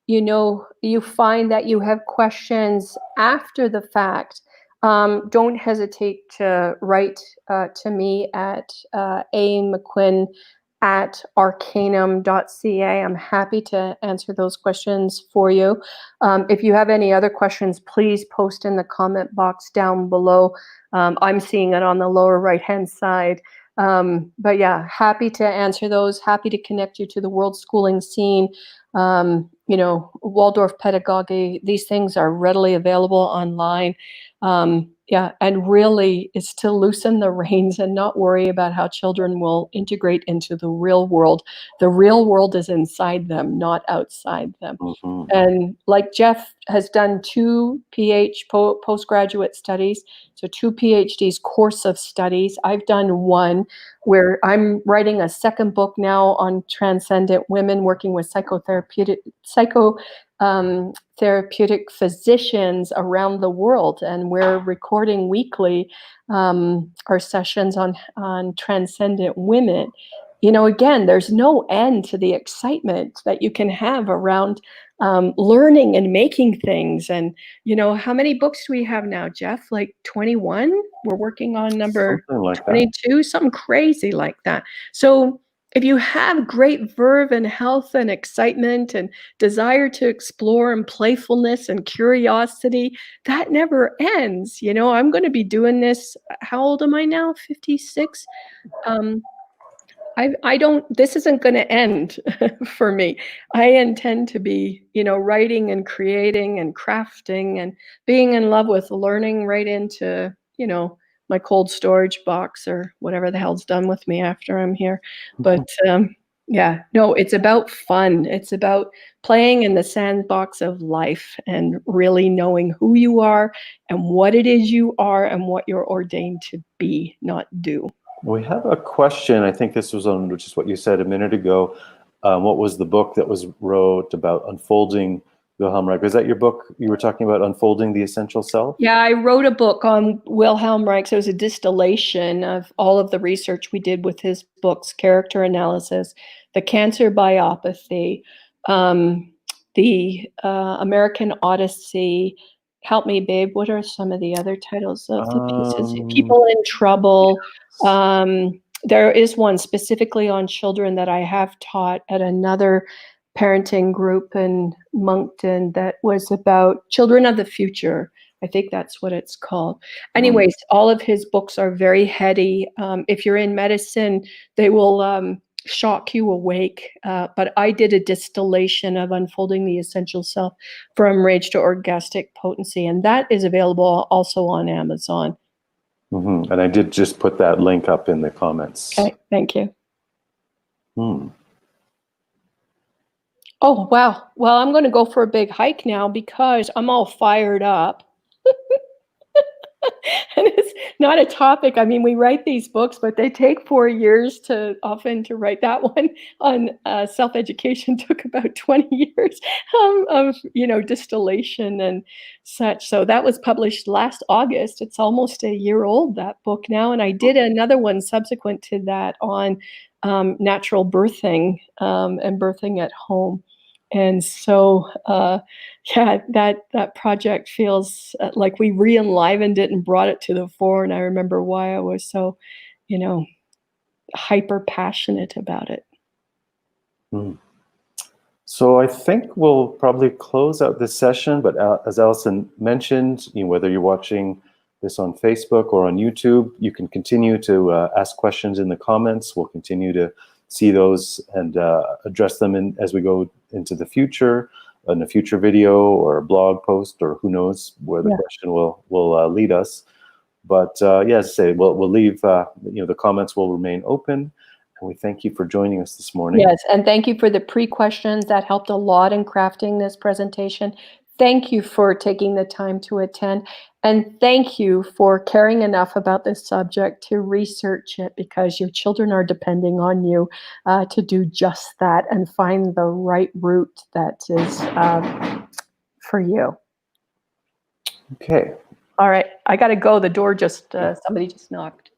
you find that you have questions after the fact, don't hesitate to write to me at amcquinn@arcanum.ca. I'm happy to answer those questions for you. If you have any other questions, please post in the comment box down below. I'm seeing it on the lower right-hand side. But yeah, happy to answer those, happy to connect you to the world schooling scene. Waldorf pedagogy, these things are readily available online. And really is to loosen the reins and not worry about how children will integrate into the real world. The real world is inside them, not outside them. Mm-hmm. And like Jeff has done 2 postgraduate studies, so 2 PhDs course of studies. I've done 1 where I'm writing a second book now on transcendent women, working with psychotherapeutic physicians around the world, and we're recording weekly our sessions on transcendent women. Again, there's no end to the excitement that you can have around learning and making things. And how many books do we have now, Jeff? Like 21? We're working on number Something like 22, something crazy like that. So if you have great verve and health and excitement and desire to explore and playfulness and curiosity, that never ends. I'm going to be doing this. How old am I now? 56. This isn't going to end for me. I intend to be, writing and creating and crafting and being in love with learning right into, my cold storage box or whatever the hell's done with me after I'm here. But it's about fun. It's about playing in the sandbox of life and really knowing who you are and what it is you are and what you're ordained to be, not do. We have a question. I think this was on just what you said a minute ago. What was the book that was wrote about unfolding Wilhelm Reich? Was that your book you were talking about, Unfolding the Essential Self? Yeah, I wrote a book on Wilhelm Reich. So it was a distillation of all of the research we did with his books, character analysis, the cancer biopathy, the American Odyssey. Help me, babe. What are some of the other titles of the pieces? People in Trouble. There is one specifically on children that I have taught at another parenting group in Moncton that was about children of the future. I think that's what it's called. Anyways, all of his books are very heady. If you're in medicine, they will shock you awake. But I did a distillation of Unfolding the Essential Self from Rage to Orgastic Potency, and that is available also on Amazon. Mm-hmm. And I did just put that link up in the comments. Okay, thank you. Oh, wow. Well, I'm going to go for a big hike now because I'm all fired up. And it's not a topic. I mean, we write these books, but they take 4 years often to write. That one on self-education took about 20 years of, distillation and such. So that was published last August. It's almost a year old, that book now. And I did another one subsequent to that on natural birthing and birthing at home. And so, that project feels like we re-enlivened it and brought it to the fore. And I remember why I was so, hyper passionate about it. So I think we'll probably close out this session. But as Alison mentioned, whether you're watching this on Facebook or on YouTube, you can continue to ask questions in the comments. We'll continue to see those and address them as we go into the future, in a future video or a blog post, or who knows where the question will lead us. But as I say, we'll leave, the comments will remain open. And we thank you for joining us this morning. Yes, and thank you for the pre-questions. That helped a lot in crafting this presentation. Thank you for taking the time to attend. And thank you for caring enough about this subject to research it, because your children are depending on you to do just that and find the right route that is for you. Okay. All right, I got to go. The door somebody just knocked.